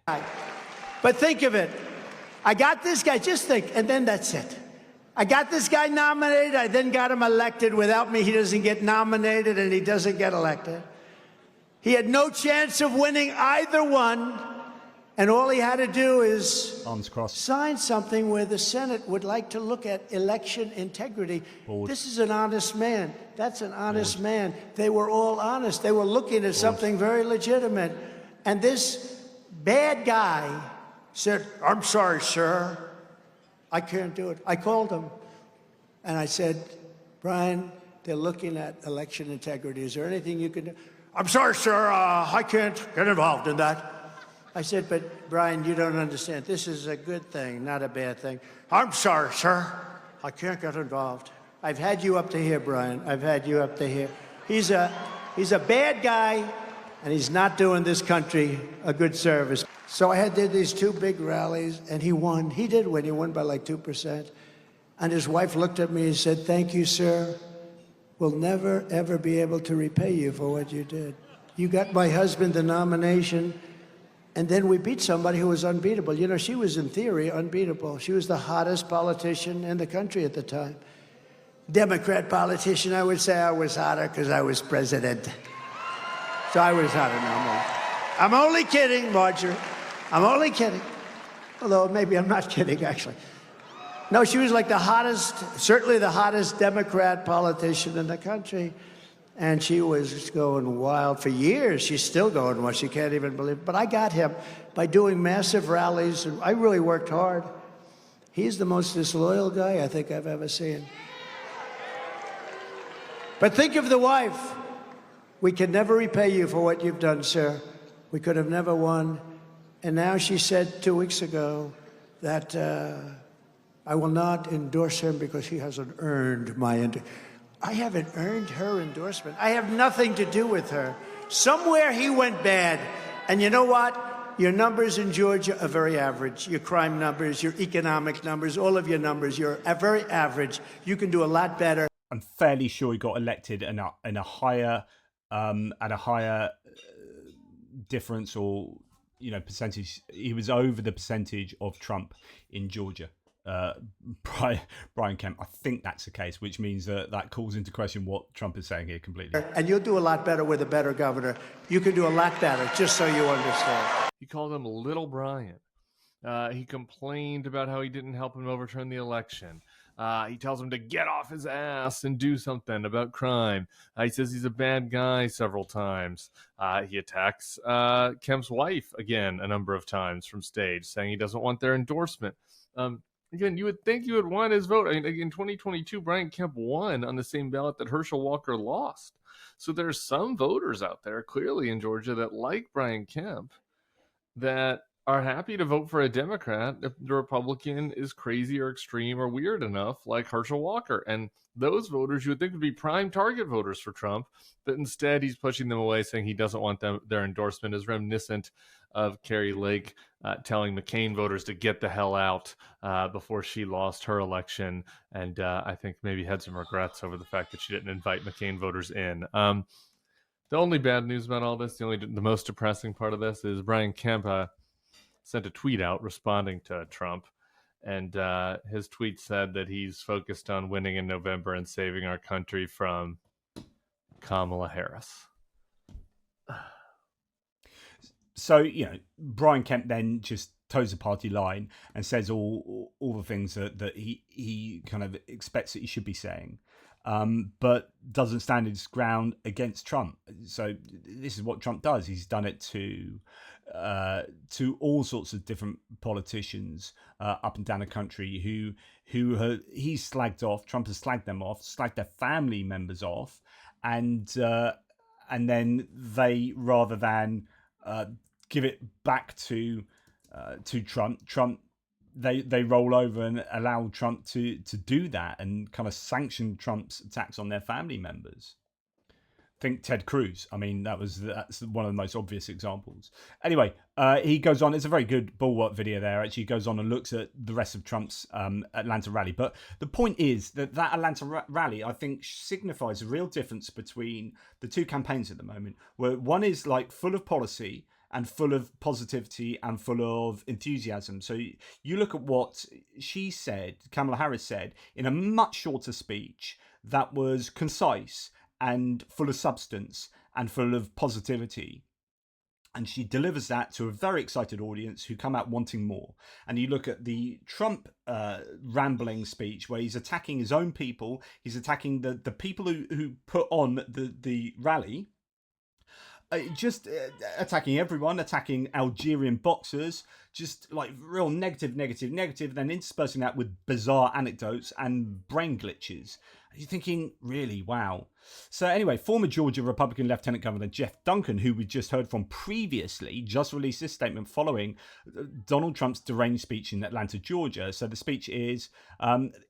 But think of it. I got this guy, just think, and then that's it. I got this guy nominated, I then got him elected. Without me, he doesn't get nominated and he doesn't get elected. He had no chance of winning either one, and all he had to do is Arms crossed. sign something where the Senate would like to look at election integrity. Board. This is an honest man. That's an honest man. They were all honest. They were looking at something very legitimate. And this bad guy said, "I'm sorry, sir. I can't do it." I called him and I said, "Brian, they're looking at election integrity. Is there anything you can do?" "I'm sorry, sir. I can't get involved in that." I said, "But Brian, you don't understand. This is a good thing, not a bad thing." "I'm sorry, sir. I can't get involved." I've had you up to here, Brian. I've had you up to here. He's a bad guy, and he's not doing this country a good service. So I did these two big rallies, and he won. He did win. He won by like 2%. And his wife looked at me and said, "Thank you, sir. We'll never, ever be able to repay you for what you did. You got my husband the nomination, and then we beat somebody who was unbeatable." You know, she was, in theory, unbeatable. She was the hottest politician in the country at the time. Democrat politician, I would say I was hotter because I was president. So I was hotter than I'm only kidding, Marjorie. I'm only kidding. Although maybe I'm not kidding, actually. No, she was like the hottest, certainly the hottest Democrat politician in the country. And she was going wild for years. She's still going wild. She can't even believe it. But I got him by doing massive rallies. And I really worked hard. He's the most disloyal guy I think I've ever seen. But think of the wife. "We can never repay you for what you've done, sir. We could have never won." And now she said 2 weeks ago that I will not endorse him because he hasn't earned my endorsement. I haven't earned her endorsement. I have nothing to do with her. Somewhere he went bad. And you know what? Your numbers in Georgia are very average. Your crime numbers, your economic numbers, all of your numbers, you're very average. You can do a lot better. I'm fairly sure he got elected in a higher difference, or percentage. He was over the percentage of Trump in Georgia. Brian Kemp, I think that's the case, which means that calls into question what Trump is saying here completely. And you'll do a lot better with a better governor. You can do a lot better, just so you understand. He called him Little Brian. He complained about how he didn't help him overturn the election. He tells him to get off his ass and do something about crime. He says he's a bad guy several times. He attacks Kemp's wife again a number of times from stage, saying he doesn't want their endorsement. Again, you would think you would want his vote. I mean, in 2022, Brian Kemp won on the same ballot that Herschel Walker lost. So there's some voters out there, clearly in Georgia, that like Brian Kemp, that are happy to vote for a Democrat if the Republican is crazy or extreme or weird enough, like Herschel Walker. And those voters you would think would be prime target voters for Trump, but instead he's pushing them away, saying he doesn't want their endorsement, is reminiscent of Carrie Lake telling McCain voters to get the hell out before she lost her election. And I think maybe had some regrets over the fact that she didn't invite McCain voters in. The only bad news about all this, the most depressing part of this, is Brian Kemp sent a tweet out responding to Trump. And his tweet said that he's focused on winning in November and saving our country from Kamala Harris. So, Brian Kemp then just toes the party line and says all the things that he kind of expects that he should be saying, but doesn't stand his ground against Trump. So this is what Trump does. He's done it to all sorts of different politicians up and down the country who he's slagged off. Trump has slagged them off, slagged their family members off, and then they, rather than give it back to to Trump. Trump, they roll over and allow Trump to do that and kind of sanction Trump's attacks on their family members. Think Ted Cruz. I mean, that's one of the most obvious examples. Anyway, he goes on. It's a very good bulwark video there. Actually, he goes on and looks at the rest of Trump's Atlanta rally. But the point is that Atlanta rally, I think, signifies a real difference between the two campaigns at the moment, where one is like full of policy and full of positivity and full of enthusiasm. So you look at what she said, Kamala Harris said, in a much shorter speech that was concise and full of substance and full of positivity. And she delivers that to a very excited audience who come out wanting more. And you look at the Trump rambling speech where he's attacking his own people. He's attacking the people who put on the rally. Just attacking everyone, attacking Algerian boxers, just like real negative, then interspersing that with bizarre anecdotes and brain glitches. You're thinking, really, wow. So anyway, former Georgia Republican Lieutenant Governor Jeff Duncan, who we just heard from previously, just released this statement following Donald Trump's deranged speech in Atlanta, Georgia. So the speech is,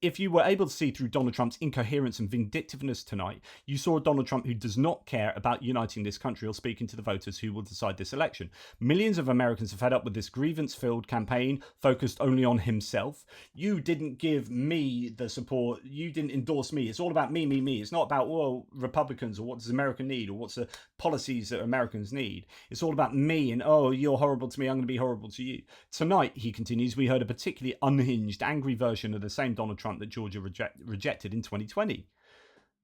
if you were able to see through Donald Trump's incoherence and vindictiveness tonight, you saw a Donald Trump who does not care about uniting this country or speaking to the voters who will decide this election. Millions of Americans are fed up with this grievance-filled campaign focused only on himself. You didn't give me the support. You didn't endorse me. It's all about me. It's not about, well, Republicans or what does America need or what's the policies that Americans need. It's all about me and, oh, you're horrible to me, I'm going to be horrible to you. Tonight, he continues, we heard a particularly unhinged, angry version of the same Donald Trump that Georgia rejected in 2020.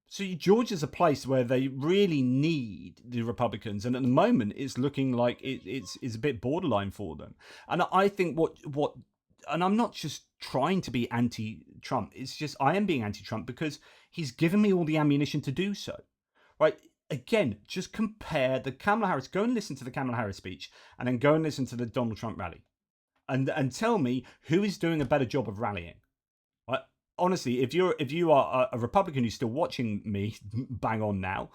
So Georgia's a place where they really need the Republicans, and at the moment it's looking like it's a bit borderline for them. And I think what and I'm not just trying to be anti-Trump, it's just I am being anti-Trump because he's given me all the ammunition to do so. Right? Again, just compare the Kamala Harris, go and listen to the Kamala Harris speech, and then go and listen to the Donald Trump rally. And tell me who is doing a better job of rallying. Right? Honestly, if you are a Republican who's still watching me bang on now,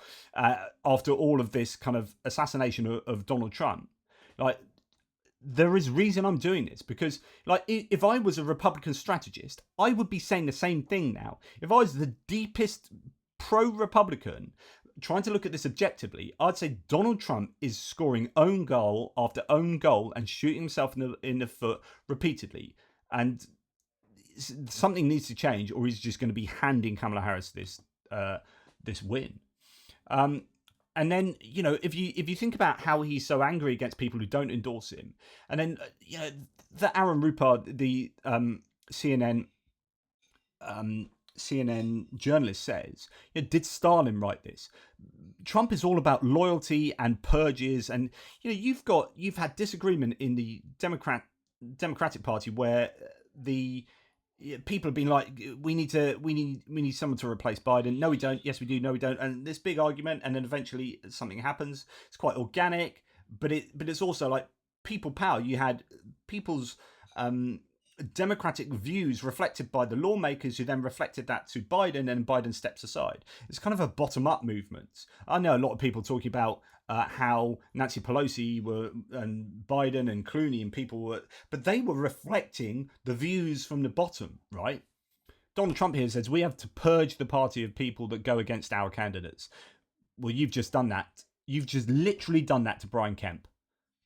after all of this kind of assassination of Donald Trump, like, there is reason I'm doing this because, like, if I was a Republican strategist, I would be saying the same thing now. If I was the deepest pro-Republican trying to look at this objectively, I'd say Donald Trump is scoring own goal after own goal and shooting himself in the foot repeatedly. And something needs to change, or he's just going to be handing Kamala Harris this win. And then, you know, if you think about how he's so angry against people who don't endorse him, and then, you know, the Aaron Rupert, the CNN journalist says, you know, did Stalin write this? Trump is all about loyalty and purges, and you know you've had disagreement in the Democratic Party where the people have been like, we need someone to replace Biden. No, we don't. Yes, we do. No, we don't. And this big argument, and then eventually something happens. It's quite organic, but it's also like people power. You had people's democratic views reflected by the lawmakers who then reflected that to Biden, and Biden steps aside. It's kind of a bottom-up movement. I know a lot of people talking about how Nancy Pelosi and Biden and Clooney and people were, but they were reflecting the views from the bottom, right? Donald Trump here says we have to purge the party of people that go against our candidates. Well, you've just done that. You've just literally done that to Brian Kemp,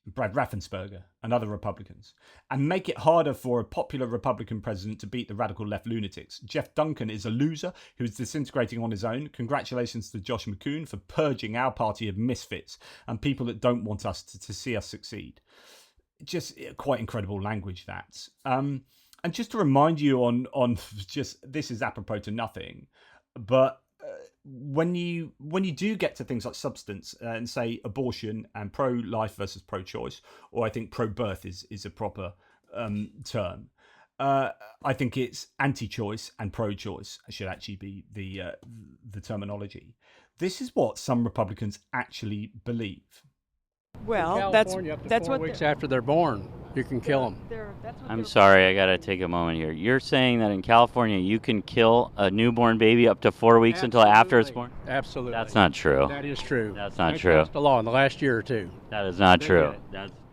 Brad Raffensperger, and other Republicans, and make it harder for a popular Republican president to beat the radical left lunatics. Jeff Duncan is a loser who is disintegrating on his own. Congratulations to Josh McCoon for purging our party of misfits and people that don't want us to see us succeed. Just quite incredible language, that. And just to remind you on just, this is apropos to nothing, but when you do get to things like substance and say abortion and pro-life versus pro-choice, or I think pro-birth is a proper term, I think it's anti-choice and pro-choice should actually be the terminology. This is what some Republicans actually believe. Well, that's what 4 weeks after they're born, you can kill them. I'm sorry, I got to take a moment here. You're saying that in California you can kill a newborn baby up to 4 weeks until after it's born? Absolutely. That's not true. That is true. That's not They true. passed a law in the last year or two. That is not true.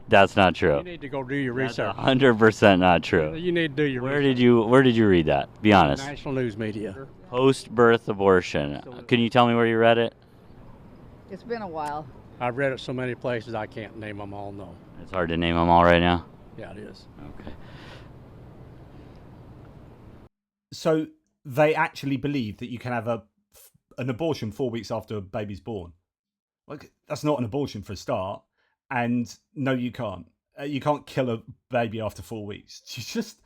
That's not true. You need to go do your research. 100% not true. You need to do your Where research. Where did you read that? Be honest. National news media. Post-birth abortion. Can you tell me where you read it? It's been a while. I've read it so many places I can't name them all. No. It's hard to name them all right now. Yeah, it is. Okay. So they actually believe that you can have an abortion 4 weeks after a baby's born. Like, that's not an abortion for a start. And no, you can't. You can't kill a baby after 4 weeks. You just,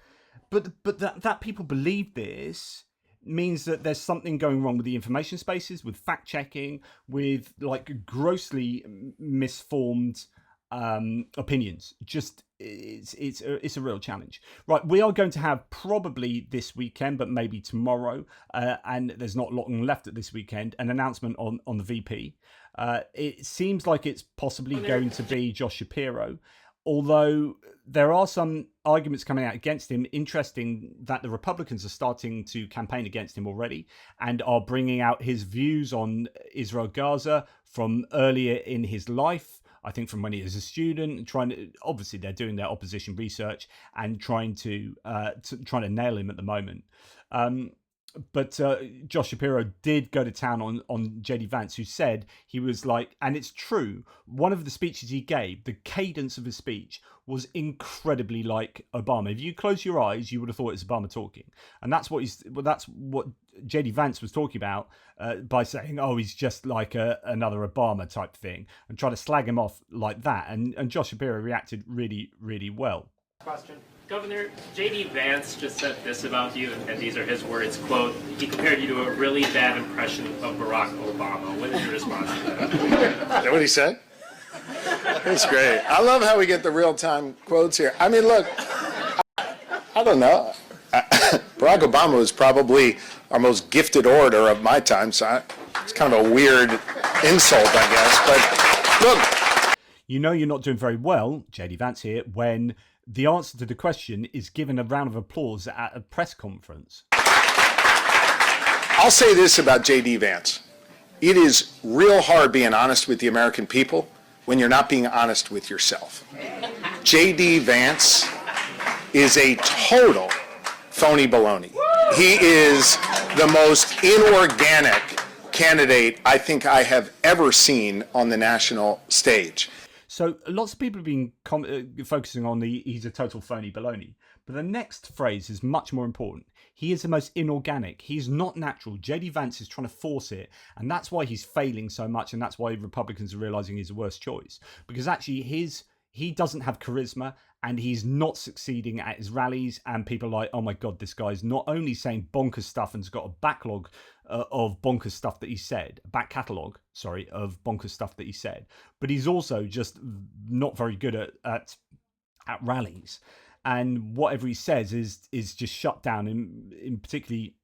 but that people believe this means that there's something going wrong with the information spaces, with fact checking, with like grossly misformed opinions. Just it's a real challenge. Right, we are going to have probably this weekend, but maybe tomorrow, and there's not long left at this weekend, an announcement on the VP. It seems like it's possibly going to be Josh Shapiro, although there are some arguments coming out against him. Interesting that the Republicans are starting to campaign against him already and are bringing out his views on Israel-Gaza from earlier in his life. I think from when he was a student, obviously they're doing their opposition research and trying to nail him at the moment. But Josh Shapiro did go to town on JD Vance, who said he was like, and it's true, one of the speeches he gave, the cadence of his speech was incredibly like Obama. If you close your eyes, you would have thought it's Obama talking. And that's what JD Vance was talking about by saying, oh, he's just like another Obama type thing, and try to slag him off like that. And Josh Shapiro reacted really, really well. Question. Governor, J.D. Vance just said this about you, and these are his words, quote, he compared you to a really bad impression of Barack Obama. What is your response to that? Is that what he said? That's great. I love how we get the real-time quotes here. I mean, look, I don't know. Barack Obama was probably our most gifted orator of my time, so it's kind of a weird insult, I guess. But look. You know you're not doing very well, J.D. Vance here, when the answer to the question is given a round of applause at a press conference. I'll say this about J.D. Vance. It is real hard being honest with the American people when you're not being honest with yourself. J.D. Vance is a total phony baloney. He is the most inorganic candidate I think I have ever seen on the national stage. So lots of people have been focusing on he's a total phony baloney. But the next phrase is much more important. He is the most inorganic. He's not natural. J.D. Vance is trying to force it. And that's why he's failing so much. And that's why Republicans are realizing he's the worst choice. Because actually he doesn't have charisma and he's not succeeding at his rallies. And people are like, oh my God, this guy's not only saying bonkers stuff and has got a backlog of bonkers stuff that he said, back catalogue, of bonkers stuff that he said, but he's also just not very good at rallies. And whatever he says is just shut down in particularly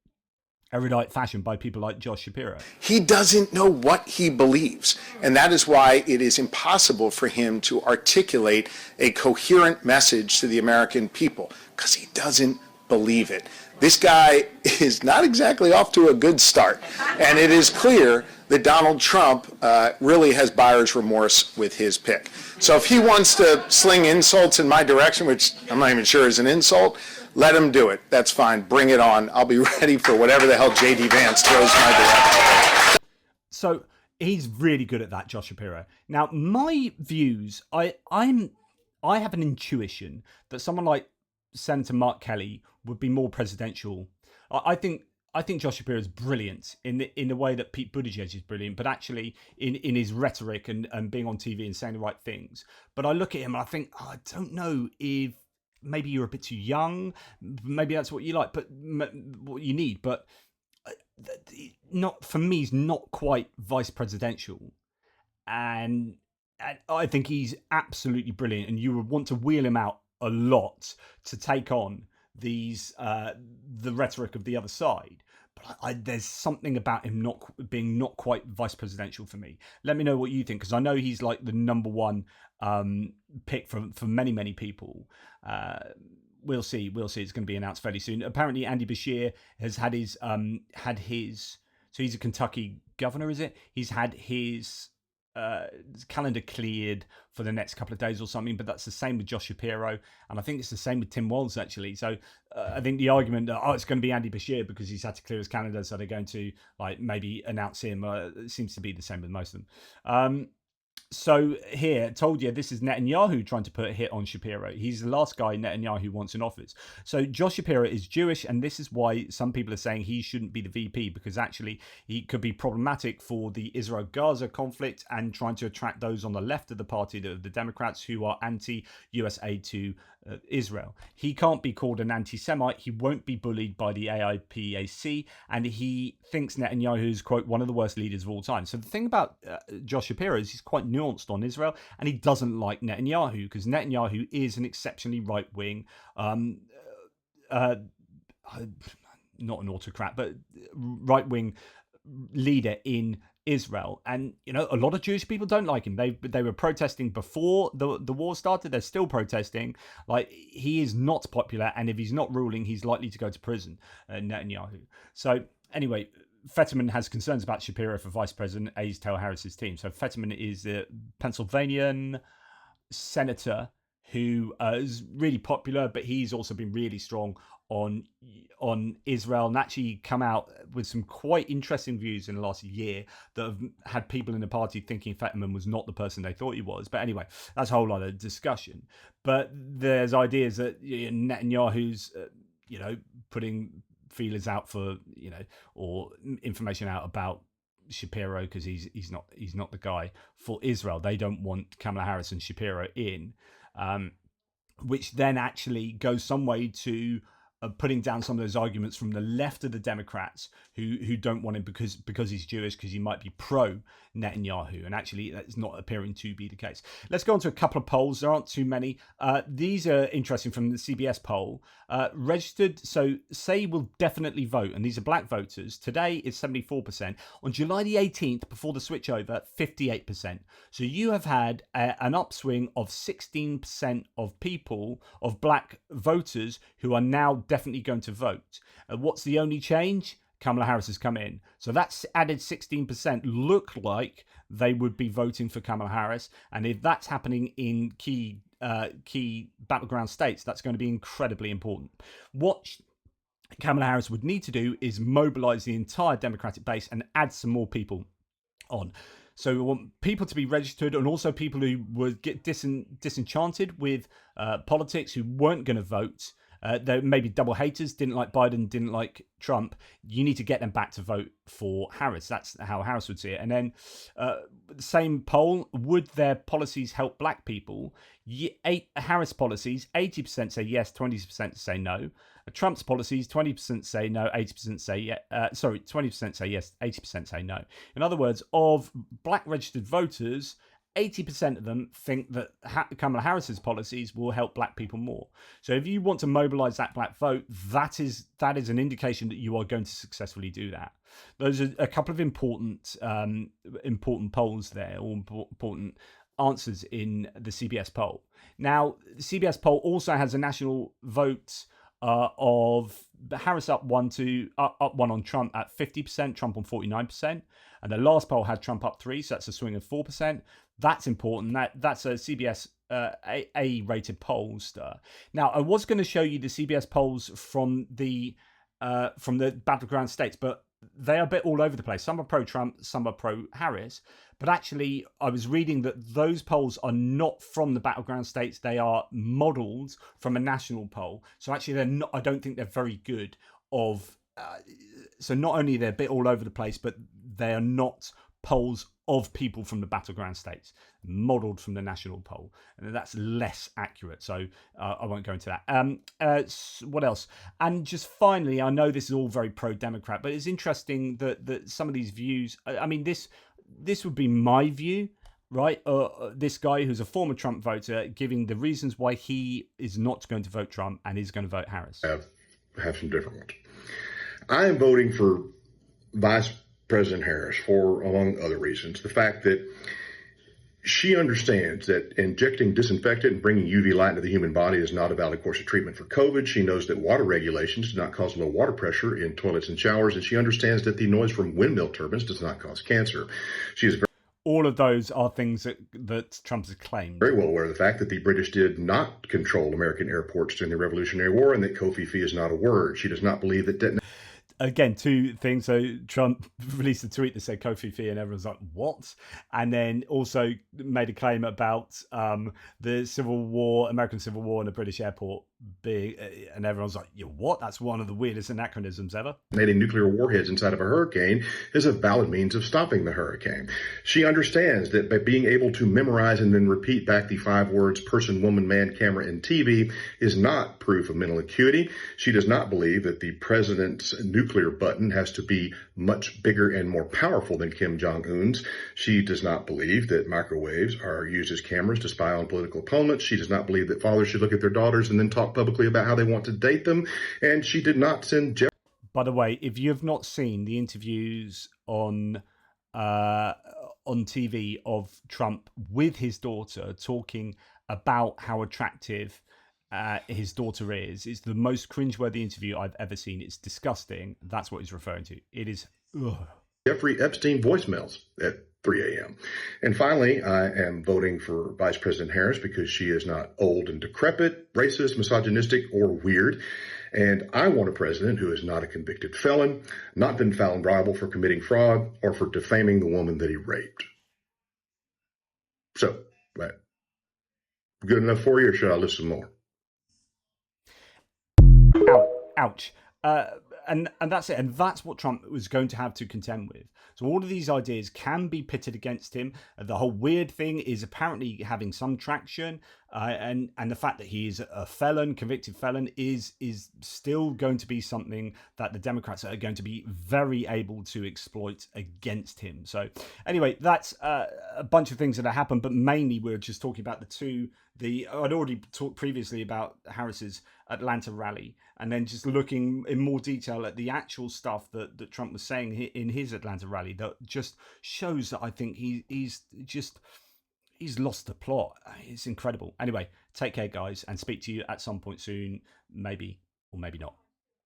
erudite fashion by people like Josh Shapiro. He doesn't know what he believes, and that is why it is impossible for him to articulate a coherent message to the American people, because he doesn't believe it. This guy is not exactly off to a good start, and it is clear that Donald Trump really has buyer's remorse with his pick. So if he wants to sling insults in my direction, which I'm not even sure is an insult, let him do it. That's fine. Bring it on. I'll be ready for whatever the hell J.D. Vance throws my direction. So he's really good at that, Josh Shapiro. Now, my views, I have an intuition that someone like Senator Mark Kelly would be more presidential. I think Josh Shapiro is brilliant in the way that Pete Buttigieg is brilliant, but actually in his rhetoric and being on TV and saying the right things. But I look at him and I think, I don't know if maybe you're a bit too young. Maybe that's what you like, but what you need. But not for me, he's not quite vice presidential, and I think he's absolutely brilliant. And you would want to wheel him out a lot to take on the rhetoric of the other side. But there's something about him not quite vice presidential for me. Let me know what you think, because I know he's like the number one pick for many people. We'll see. It's going to be announced fairly soon. Apparently, Andy Beshear has had his. So he's a Kentucky governor, is it? He's had his calendar cleared for the next couple of days or something, but that's the same with Josh Shapiro, and I think it's the same with Tim Walz actually. So I think the argument that it's going to be Andy Bashir because he's had to clear his calendar, so they're going to like maybe announce him, seems to be the same with most of them. So here, told you this is Netanyahu trying to put a hit on Shapiro. He's the last guy Netanyahu wants in office. So Josh Shapiro is Jewish, and this is why some people are saying he shouldn't be the VP, because actually he could be problematic for the Israel-Gaza conflict and trying to attract those on the left of the party, the Democrats, who are anti-US aid to Israel. He can't be called an anti-Semite. He won't be bullied by the AIPAC, and he thinks Netanyahu is, quote, one of the worst leaders of all time. So the thing about Josh Shapiro is he's quite nuanced on Israel, and he doesn't like Netanyahu because Netanyahu is an exceptionally right-wing, not an autocrat, but right-wing leader in Israel. And you know, a lot of Jewish people don't like him. They were protesting before the war started. They're still protesting. Like, he is not popular, and if he's not ruling, he's likely to go to prison, Netanyahu. So anyway, Fetterman has concerns about Shapiro for vice president, aides tell Harris's team. So Fetterman is a Pennsylvanian senator who is really popular, but he's also been really strong on Israel, and actually come out with some quite interesting views in the last year that have had people in the party thinking Fetterman was not the person they thought he was. But anyway, that's a whole other discussion. But there's ideas that Netanyahu's, putting feelers out for, or information out about Shapiro because he's not the guy for Israel. They don't want Kamala Harris and Shapiro in, which then actually goes some way to putting down some of those arguments from the left of the Democrats who don't want him because he's Jewish, because he might be pro Netanyahu, and actually that's not appearing to be the case. Let's go on to a couple of polls. There aren't too many. These are interesting from the CBS poll. Registered, so say will definitely vote, and these are black voters. Today is 74%. On July the 18th, before the switchover, 58%. So you have had an upswing of 16% of people, of black voters, who are now definitely going to vote. What's the only change? Kamala Harris has come in. So that's added 16%. Look like they would be voting for Kamala Harris. And if that's happening in key battleground states, that's going to be incredibly important. What Kamala Harris would need to do is mobilize the entire Democratic base and add some more people on. So we want people to be registered, and also people who would get disenchanted with politics, who weren't going to vote. They maybe double haters, didn't like Biden, didn't like Trump. You need to get them back to vote for Harris. That's how Harris would see it. And then the same poll, would their policies help black people? Harris policies, 80% say yes, 20% say no. Trump's policies, 20% say no, 80% say yes. 20% say yes, 80% say no. In other words, of black registered voters, 80% of them think that Kamala Harris's policies will help black people more. So if you want to mobilize that black vote, that is an indication that you are going to successfully do that. Those are a couple of important polls there, or important answers in the CBS poll. Now, the CBS poll also has a national vote of Harris up one on Trump at 50%, Trump on 49%, and the last poll had Trump up 3%, so that's a swing of 4%. That's important. That's a CBS A-rated polls. Now, I was going to show you the CBS polls from the battleground states, but they are a bit all over the place. Some are pro-Trump, some are pro-Harris. But actually, I was reading that those polls are not from the battleground states. They are modeled from a national poll. So actually, they're not. I don't think they're very good. So not only they're a bit all over the place, but they are not polls of people from the battleground states, modeled from the national poll, and that's less accurate. So I won't go into that. What else? And just finally, I know this is all very pro-Democrat, but it's interesting that some of these views. I mean, this would be my view, right? This guy who's a former Trump voter giving the reasons why he is not going to vote Trump and is going to vote Harris. Have some different ones. I am voting for Vice President Harris for, among other reasons, the fact that she understands that injecting disinfectant and bringing UV light into the human body is not a valid course of treatment for COVID. She knows that water regulations do not cause low water pressure in toilets and showers, and she understands that the noise from windmill turbines does not cause cancer. She is all of those are things that Trump has claimed. Very well aware of the fact that the British did not control American airports during the Revolutionary War and that Kofi Fee is not a word. She does not believe that Again, two things. So Trump released a tweet that said Kofi Fee, and everyone's like, "What?" And then also made a claim about the Civil War, American Civil War, and a British airport being, and everyone's like, "You what?" That's one of the weirdest anachronisms ever. Detonating nuclear warheads inside of a hurricane is a valid means of stopping the hurricane. She understands that by being able to memorize and then repeat back the 5 words person, woman, man, camera, and TV is not proof of mental acuity. She does not believe that the president's nuclear button has to be much bigger and more powerful than Kim Jong-un's. She does not believe that microwaves are used as cameras to spy on political opponents. She does not believe that fathers should look at their daughters and then talk publicly about how they want to date them. And she did not send By the way, if you have not seen the interviews on TV of Trump with his daughter talking about how attractive his daughter is, it's the most cringeworthy interview I've ever seen. It's disgusting. That's what he's referring to. It is. Ugh. Jeffrey Epstein voicemails at 3 a.m. And finally, I am voting for Vice President Harris because she is not old and decrepit, racist, misogynistic, or weird. And I want a president who is not a convicted felon, not been found liable for committing fraud, or for defaming the woman that he raped. So, good enough for you, or should I list some more? Ouch. And that's it. And that's what Trump was going to have to contend with. So all of these ideas can be pitted against him. The whole weird thing is apparently having some traction. And the fact that he is a felon, convicted felon, is still going to be something that the Democrats are going to be very able to exploit against him. So anyway, that's a bunch of things that have happened, but mainly we're just talking about I'd already talked previously about Harris's Atlanta rally, and then just looking in more detail at the actual stuff that Trump was saying in his Atlanta rally that just shows that I think he's lost the plot. It's incredible. Anyway, take care, guys, and speak to you at some point soon, maybe or maybe not.